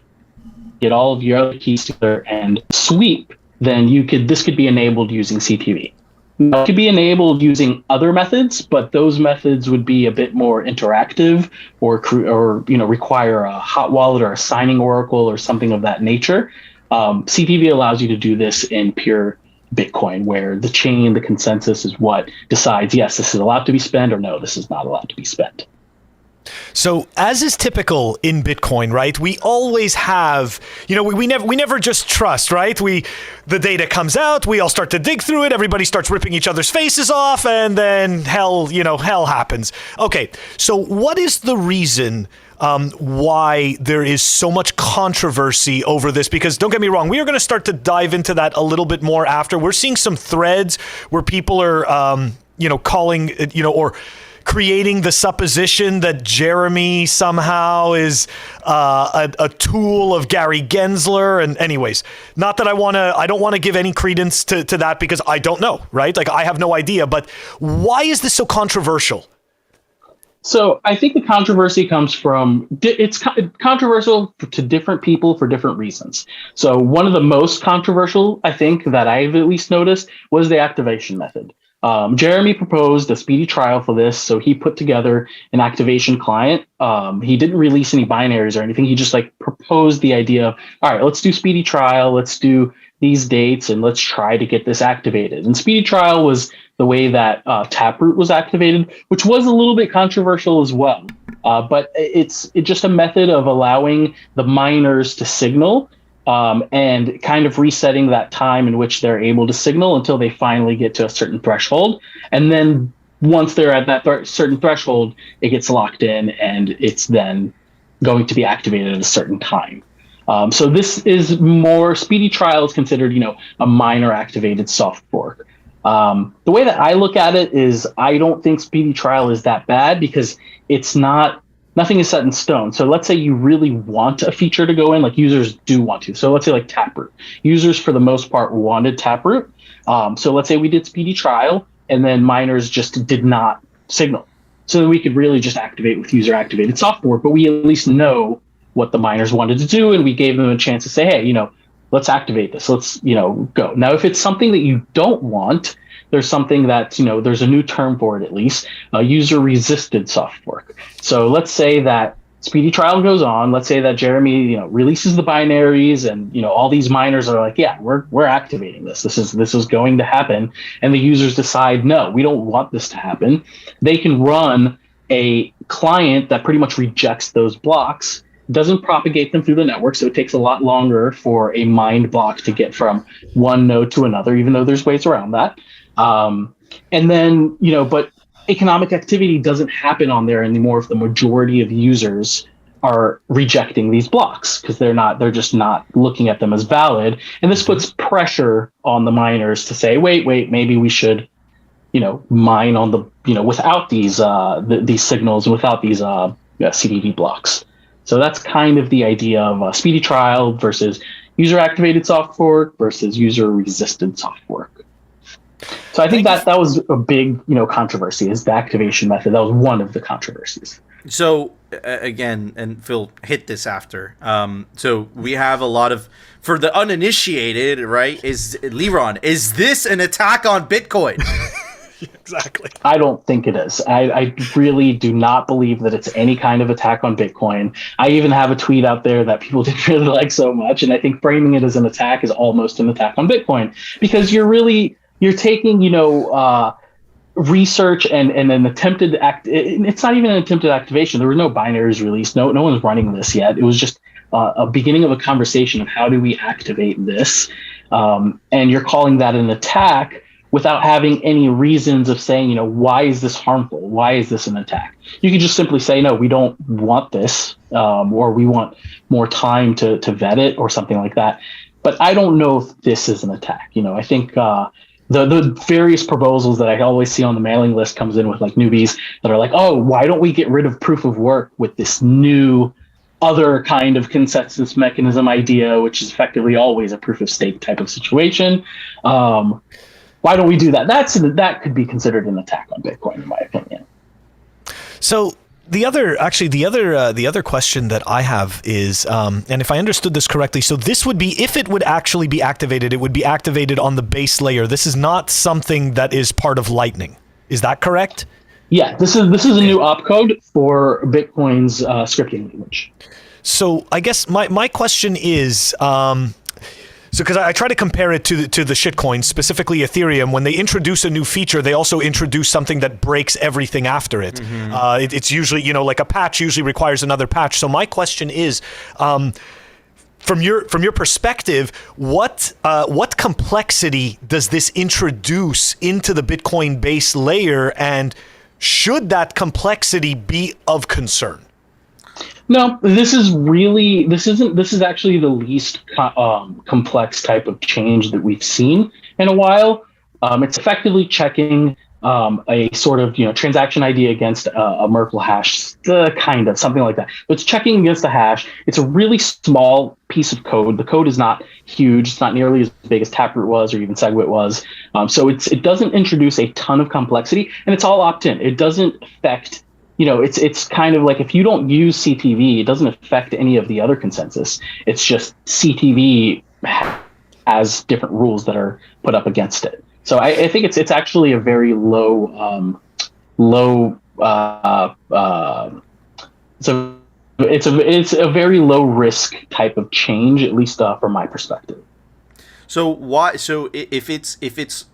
get all of your other keys together and sweep, then this could be enabled using CTV. It could be enabled using other methods, but those methods would be a bit more interactive or require a hot wallet or a signing oracle or something of that nature. CTV allows you to do this in pure Bitcoin, where the chain, the consensus is what decides, yes, this is allowed to be spent, or no, this is not allowed to be spent. So, as is typical in Bitcoin, right? We always have, we never just trust, right? The data comes out, we all start to dig through it, everybody starts ripping each other's faces off, and then hell happens. Okay, so what is the reason why there is so much controversy over this? Because don't get me wrong, we are going to start to dive into that a little bit more after. We're seeing some threads where people are, calling, or creating the supposition that Jeremy somehow is a tool of Gary Gensler. And anyways, not that I don't want to give any credence to that, because I don't know, right? Like, I have no idea. But why is this so controversial? So I think the controversy comes from, it's controversial to different people for different reasons. So one of the most controversial, I think, that I've at least noticed was the activation method. Jeremy proposed a speedy trial for this, so he put together an activation client. He didn't release any binaries or anything. He just like proposed the idea of, all right, let's do speedy trial, let's do these dates, and let's try to get this activated. And speedy trial was the way that Taproot was activated, which was a little bit controversial as well. But it's just a method of allowing the miners to signal and kind of resetting that time in which they're able to signal until they finally get to a certain threshold. And then once they're at that certain threshold, it gets locked in and it's then going to be activated at a certain time. So this is more speedy trial is considered, a miner activated soft fork. The way that I look at it is I don't think speedy trial is that bad because nothing is set in stone. So let's say you really want a feature to go in, like users do want to. So let's say like Taproot. Users for the most part wanted Taproot. So let's say we did speedy trial and then miners just did not signal. So then we could really just activate with user activated soft fork, but we at least know what the miners wanted to do. And we gave them a chance to say, hey, let's activate this. Let's, go. Now, if it's something that you don't want, there's something that, there's a new term for it at least, user resisted soft fork. So let's say that speedy trial goes on. Let's say that Jeremy, releases the binaries and, all these miners are like, yeah, we're activating this. This is going to happen. And the users decide, no, we don't want this to happen. They can run a client that pretty much rejects those blocks, doesn't propagate them through the network, so it takes a lot longer for a mined block to get from one node to another, even though there's ways around that. And then, but economic activity doesn't happen on there anymore if the majority of users are rejecting these blocks because they're just not looking at them as valid. And this puts pressure on the miners to say, wait, maybe we should, mine on the, without these signals, without these CDD blocks. So that's kind of the idea of a speedy trial versus user activated soft fork versus user resisted soft fork. So I think that was a big, controversy is the activation method. That was one of the controversies. So again, and Phil hit this after. So we have a lot of, for the uninitiated, right? Is this an attack on Bitcoin? Exactly. I don't think it is. I really do not believe that it's any kind of attack on Bitcoin. I even have a tweet out there that people didn't really like so much. And I think framing it as an attack is almost an attack on Bitcoin because you're taking, research and an attempted it's not even an attempted activation. There were no binaries released. No one's running this yet. It was just a beginning of a conversation of how do we activate this? And you're calling that an attack without having any reasons of saying, why is this harmful? Why is this an attack? You could just simply say, no, we don't want this, or we want more time to vet it or something like that. But I don't know if this is an attack. I think the various proposals that I always see on the mailing list comes in with like newbies that are like, oh, why don't we get rid of proof of work with this new other kind of consensus mechanism idea, which is effectively always a proof of stake type of situation. Why don't we do that? That could be considered an attack on Bitcoin, in my opinion. So the other question that I have is, and if I understood this correctly, so this would be, if it would actually be activated, it would be activated on the base layer. This is not something that is part of Lightning. Is that correct? Yeah, this is a new opcode for Bitcoin's scripting language. So I guess my question is, so because I try to compare it to the shitcoins, specifically Ethereum, when they introduce a new feature, they also introduce something that breaks everything after it. Mm-hmm. It's usually, like a patch usually requires another patch. So my question is, from your perspective, what complexity does this introduce into the Bitcoin base layer, and should that complexity be of concern? No, this is actually the least complex type of change that we've seen in a while. It's effectively checking a sort of transaction ID against a Merkle hash, kind of something like that. But it's checking against the hash. It's a really small piece of code. The code is not huge. It's not nearly as big as Taproot was or even SegWit was. So it doesn't introduce a ton of complexity, and it's all opt-in. It doesn't affect. It's kind of like if you don't use CTV, it doesn't affect any of the other consensus. It's just CTV has different rules that are put up against it. So I think it's actually a very low. So it's a very low risk type of change, at least from my perspective. So why? So if it's if it's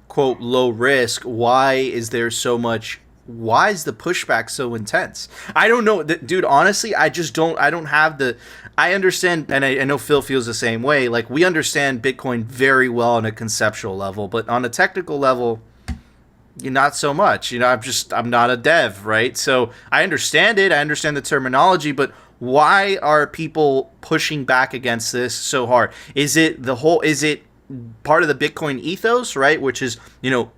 quote low risk, why is there so much? Why is the pushback so intense? I don't know, dude. Honestly, I don't have the. I understand, and I know Phil feels the same way. Like, we understand Bitcoin very well on a conceptual level, but on a technical level, not so much. I'm not a dev, right? So I understand it. I understand the terminology, but why are people pushing back against this so hard? Is it part of the Bitcoin ethos, right? Which is,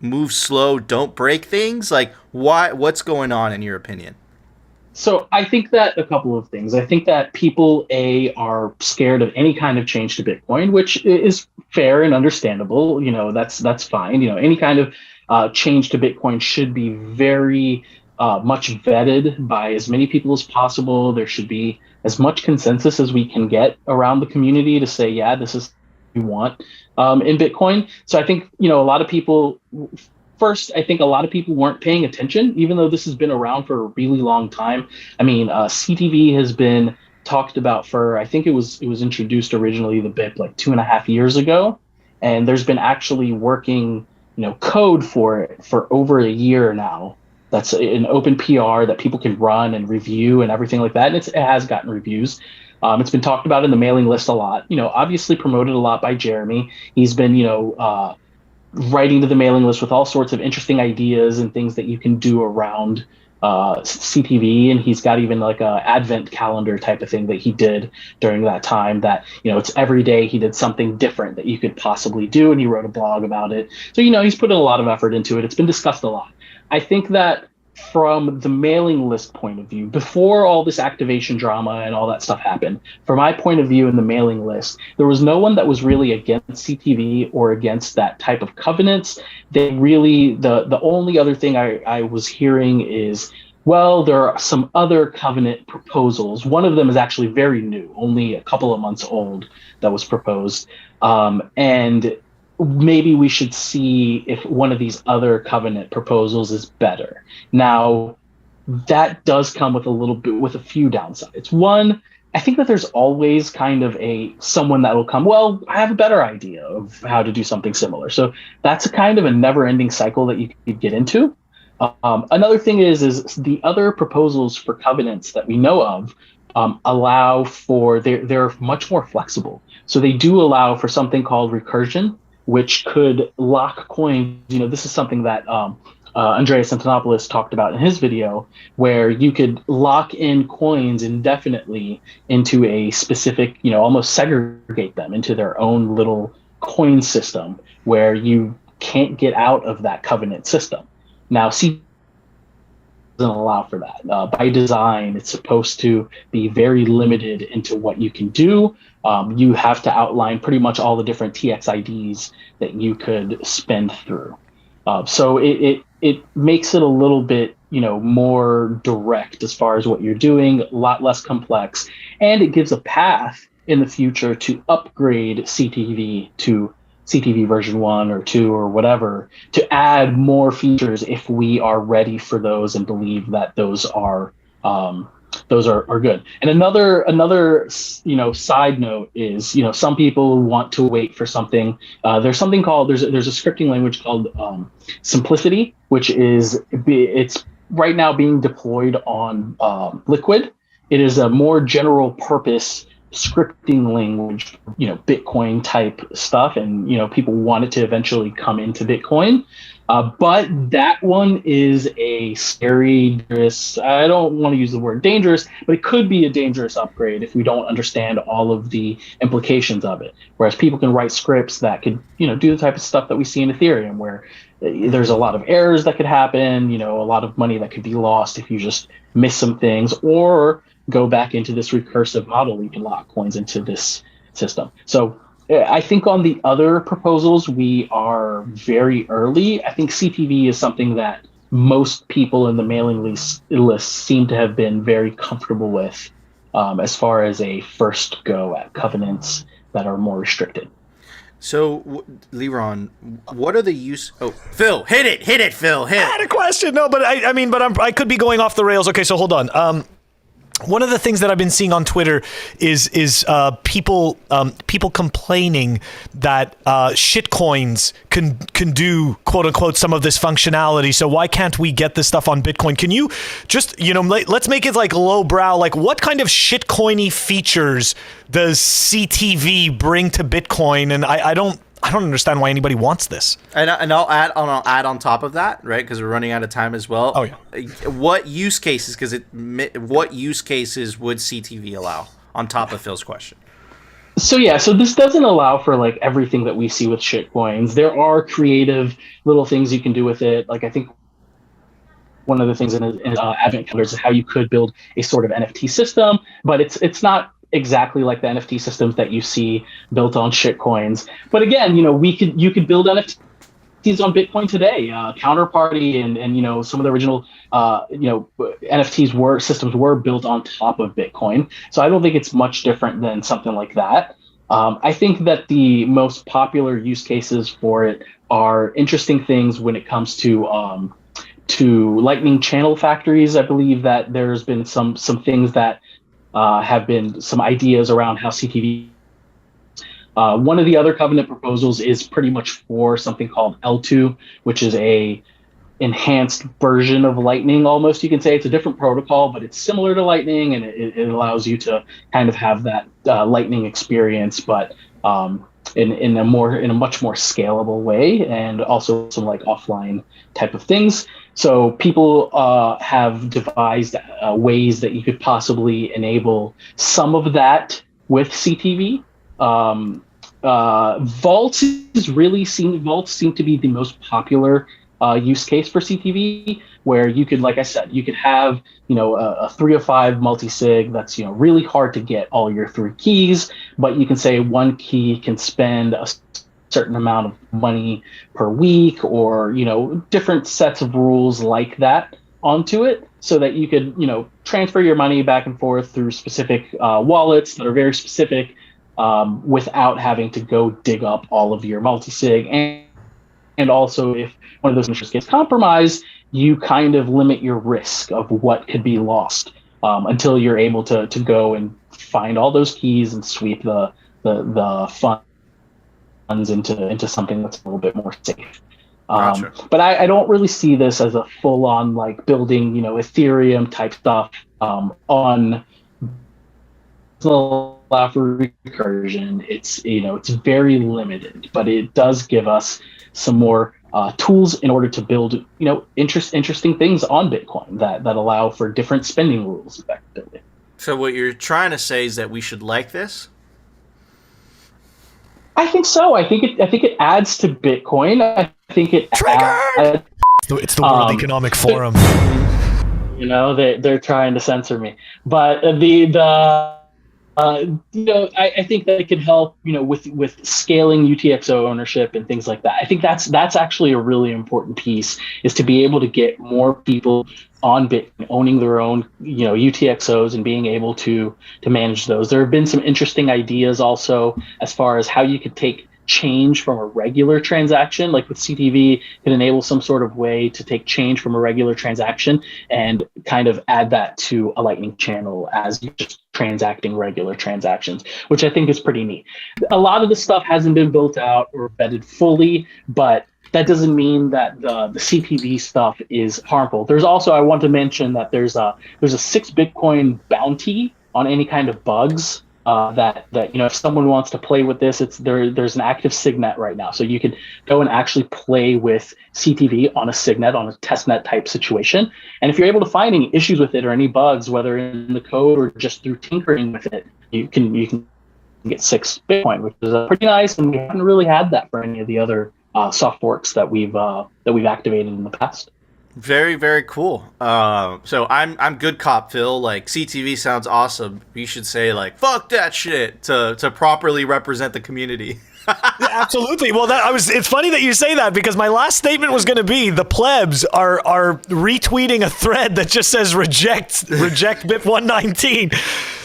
move slow, don't break things. Like, what's going on in your opinion? So I think that a couple of things. I think that people are scared of any kind of change to Bitcoin, which is fair and understandable. That's fine. Any kind of change to Bitcoin should be very much vetted by as many people as possible. There should be as much consensus as we can get around the community to say, yeah, this is what we want in Bitcoin. So I think, a lot of people. First, I think a lot of people weren't paying attention, even though this has been around for a really long time. I mean, CTV has been talked about for, I think it was introduced originally, the BIP, like 2.5 years ago. And there's been actually working, code for it for over a year now. That's an open PR that people can run and review and everything like that. And it has gotten reviews. It's been talked about in the mailing list a lot, obviously promoted a lot by Jeremy. He's been, writing to the mailing list with all sorts of interesting ideas and things that you can do around CTV. And he's got even like a advent calendar type of thing that he did during that time that, it's every day he did something different that you could possibly do. And he wrote a blog about it. So, he's put a lot of effort into it. It's been discussed a lot. I think that from the mailing list point of view, before all this activation drama and all that stuff happened, from my point of view in the mailing list, there was no one that was really against CTV or against that type of covenants. They really, the only other thing I was hearing is, well, there are some other covenant proposals. One of them is actually very new, only a couple of months old, that was proposed. And maybe we should see if one of these other covenant proposals is better. Now, that does come with a few downsides. One, I think that there's always kind of someone that will come, well, I have a better idea of how to do something similar. So that's a kind of a never-ending cycle that you could get into. Another thing is the other proposals for covenants that we know of allow for, they're much more flexible. So they do allow for something called recursion, which could lock coins. This is something that Andreas Antonopoulos talked about in his video, where you could lock in coins indefinitely into a specific, almost segregate them into their own little coin system where you can't get out of that covenant system. Now, C doesn't allow for that. By design, it's supposed to be very limited into what you can do. You have to outline pretty much all the different TXIDs that you could spend through. So it makes it a little bit, more direct as far as what you're doing, a lot less complex, and it gives a path in the future to upgrade CTV to CTV version 1 or 2 or whatever, to add more features if we are ready for those and believe that those are good. And another side note is, some people want to wait for something. There's something called, there's a scripting language called Simplicity, which it's right now being deployed on Liquid. It is a more general purpose scripting language, Bitcoin type stuff. And, people want it to eventually come into Bitcoin. But that one is a scary, dangerous, I don't want to use the word dangerous, but it could be a dangerous upgrade if we don't understand all of the implications of it. Whereas people can write scripts that could, do the type of stuff that we see in Ethereum, where there's a lot of errors that could happen, a lot of money that could be lost if you just miss some things, or go back into this recursive model. You can lock coins into this system. So I think on the other proposals, we are very early. I think CTV is something that most people in the mailing list seem to have been very comfortable with as far as a first go at covenants that are more restricted. So, Leron, what are the use? Oh, Phil, hit it, Phil, hit I had it. a question. No, but I could be going off the rails. Okay, so hold on. One of the things that I've been seeing on Twitter is people complaining that shitcoins can do, quote unquote, some of this functionality. So why can't we get this stuff on Bitcoin? Can you just, let's make it like lowbrow. Like, what kind of shitcoiny features does CTV bring to Bitcoin? And I don't understand why anybody wants this. And I'll add on top of that, right? Because we're running out of time as well. Oh, yeah. What use cases? What use cases would CTV allow on top of Phil's question? So this doesn't allow for like everything that we see with shitcoins. There are creative little things you can do with it. Like I think one of the things in Advent calendars is how you could build a sort of NFT system, but it's not exactly like the NFT systems that you see built on shitcoins. But again, you could build NFTs on Bitcoin today. Counterparty and some of the original NFTs systems were built on top of Bitcoin. So I don't think it's much different than something like that. I think that the most popular use cases for it are interesting things when it comes to Lightning channel factories. I believe that there's been some things that have been some ideas around how CTV. One of the other covenant proposals is pretty much for something called L2, which is a enhanced version of Lightning. Almost, you can say it's a different protocol, but it's similar to Lightning, and it allows you to kind of have that Lightning experience, but in a much more scalable way, and also some like offline type of things. So people have devised ways that you could possibly enable some of that with CTV. Vaults seem to be the most popular use case for CTV, where you could, like I said, you could have a 305 multi-sig that's really hard to get all your 3 keys, but you can say one key can spend a certain amount of money per week, or different sets of rules like that onto it, so that you could transfer your money back and forth through specific wallets that are very specific, without having to go dig up all of your multi-sig. And also, if one of those initials gets compromised, you kind of limit your risk of what could be lost until you're able to go and find all those keys and sweep the funds into something that's a little bit more safe. Gotcha. But I don't really see this as a full-on like building Ethereum type stuff on allow for recursion. It's very limited, but it does give us some more tools in order to build interesting things on Bitcoin that allow for different spending rules effectively. So what you're trying to say is that we should like this? I think so. I think it adds to Bitcoin. I think it adds, it's the World Economic Forum. They're trying to censor me, but I think that it can help, with scaling UTXO ownership and things like that. I think that's actually a really important piece, is to be able to get more people on Bitcoin owning their own, UTXOs and being able to manage those. There have been some interesting ideas also as far as how you could take change from a regular transaction, like with CTV, can enable some sort of way to take change from a regular transaction and kind of add that to a Lightning channel as you're just transacting regular transactions, which I think is pretty neat. A lot of the stuff hasn't been built out or vetted fully, but that doesn't mean that the CTV stuff is harmful. There's also, I want to mention that there's a 6 Bitcoin bounty on any kind of bugs. That if someone wants to play with this, there's an active Signet right now, so you could go and actually play with CTV on a Signet, on a testnet type situation. And if you're able to find any issues with it or any bugs, whether in the code or just through tinkering with it, you can get 6 Bitcoin, which is pretty nice. And we haven't really had that for any of the other soft forks that we've activated in the past. Very, very cool. So I'm good cop, Phil. Like, CTV sounds awesome. You should say like "fuck that shit" to properly represent the community. Absolutely. Well, it's funny that you say that, because my last statement was going to be the plebs are retweeting a thread that just says reject BIP 119.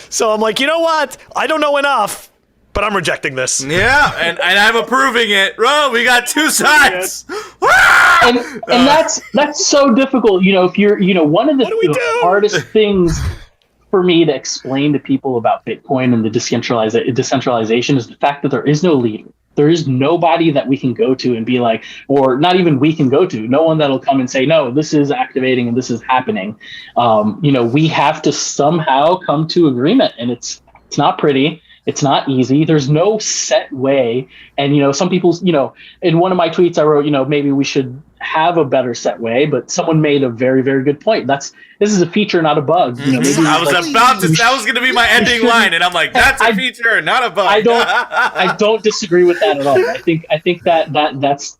So I'm like, you know what? I don't know enough. but I'm rejecting this. Yeah, and I'm approving it. Bro, we got two sides. And that's so difficult. If you're, one of the hardest things for me to explain to people about Bitcoin and the decentralization is the fact that there is no leader. There is nobody that we can go to and be like, or not even we can go to, no one that'll come and say, no, this is activating and this is happening. We have to somehow come to agreement, and it's not pretty. It's not easy. There's no set way. And, some people, in one of my tweets, I wrote, maybe we should have a better set way, but someone made a very, very good point. This is a feature, not a bug. That was going to be my ending line. And I'm like, that's a feature, not a bug. I don't disagree with that at all. I think that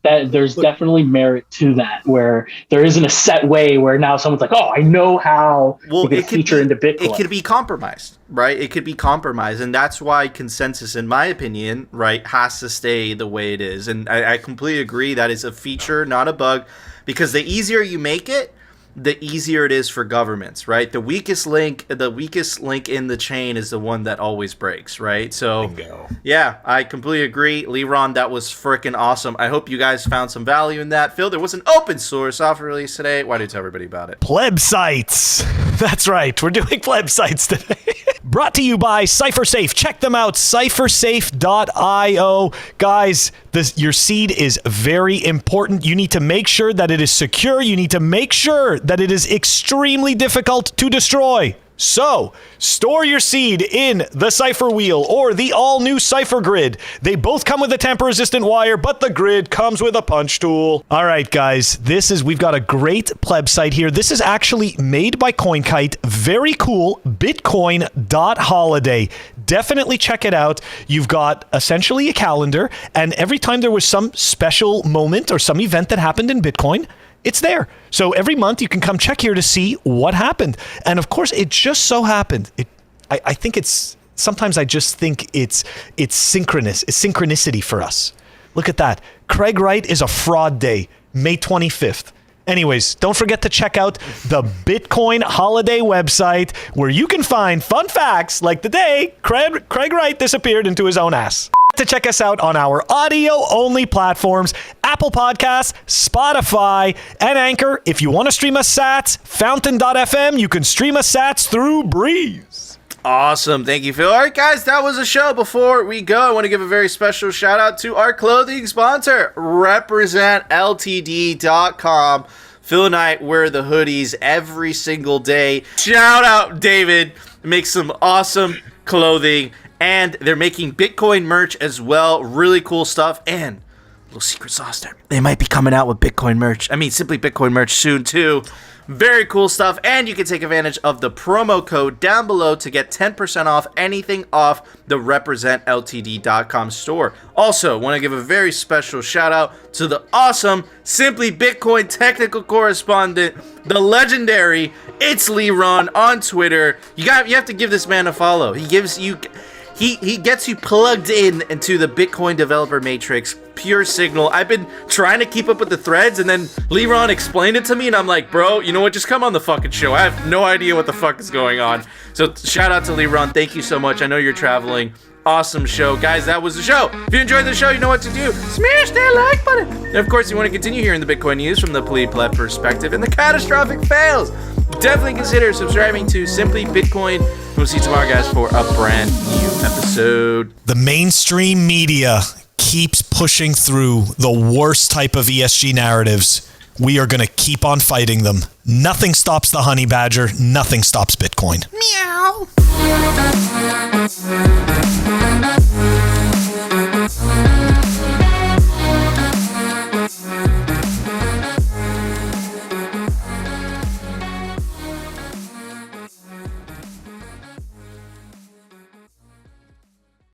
there's definitely merit to that, where there isn't a set way where now someone's like, oh, I know how to get a feature into Bitcoin. It could be compromised, right? It could be compromised. And that's why consensus, in my opinion, right, has to stay the way it is. And I completely agree that is a feature, not a bug, because the easier you make it, the easier it is for governments, right? The weakest link in the chain is the one that always breaks, right? So, yeah, I completely agree. Leron, that was freaking awesome. I hope you guys found some value in that. Phil, there was an open source software release today. Why don't you tell everybody about it? Plebsites. That's right. We're doing plebsites today. Brought to you by CipherSafe. Check them out, cyphersafe.io. Guys, your seed is very important. You need to make sure that it is secure. You need to make sure that it is extremely difficult to destroy. So, store your seed in the Cypher Wheel or the all-new Cypher Grid. They both come with a tamper-resistant wire, but the grid comes with a punch tool. All right, guys, we've got a great plebsite here. This is actually made by CoinKite. Very cool. Bitcoin.holiday. Definitely check it out. You've got essentially a calendar, and every time there was some special moment or some event that happened in Bitcoin, it's there. So every month you can come check here to see what happened. And of course, it just so happened. I think sometimes I just think it's synchronous. It's synchronicity for us. Look at that. Craig Wright is a fraud day, May 25th. Anyways, don't forget to check out the Bitcoin Holiday website, where you can find fun facts like the day Craig Wright disappeared into his own ass. To check us out on our audio-only platforms, Apple Podcasts, Spotify, and Anchor. If you want to stream us sats, Fountain.fm, you can stream us sats through Breeze. Awesome. Thank you, Phil. All right, guys, that was a show. Before we go, I want to give a very special shout-out to our clothing sponsor, RepresentLTD.com. Phil and I wear the hoodies every single day. Shout out, David. Makes some awesome clothing. And they're making Bitcoin merch as well. Really cool stuff. And a little secret sauce there. They might be coming out with Bitcoin merch. Simply Bitcoin merch soon, too. Very cool stuff. And you can take advantage of the promo code down below to get 10% off anything off the RepresentLTD.com store. Also, want to give a very special shout out to the awesome Simply Bitcoin technical correspondent, the legendary It's Leron on Twitter. You have to give this man a follow. He gets you plugged into the Bitcoin developer matrix, pure signal. I've been trying to keep up with the threads, and then Leron explained it to me, and I'm like, bro, you know what? Just come on the fucking show. I have no idea what the fuck is going on. So shout out to Leron. Thank you so much. I know you're traveling. Awesome show. Guys, that was the show. If you enjoyed the show, you know what to do. Smash that like button. And of course, you want to continue hearing the Bitcoin news from the pleb perspective and the catastrophic fails. Definitely consider subscribing to Simply Bitcoin. We'll see you tomorrow, guys, for a brand new episode. The mainstream media keeps pushing through the worst type of ESG narratives. We are going to keep on fighting them. Nothing stops the honey badger. Nothing stops Bitcoin. Meow.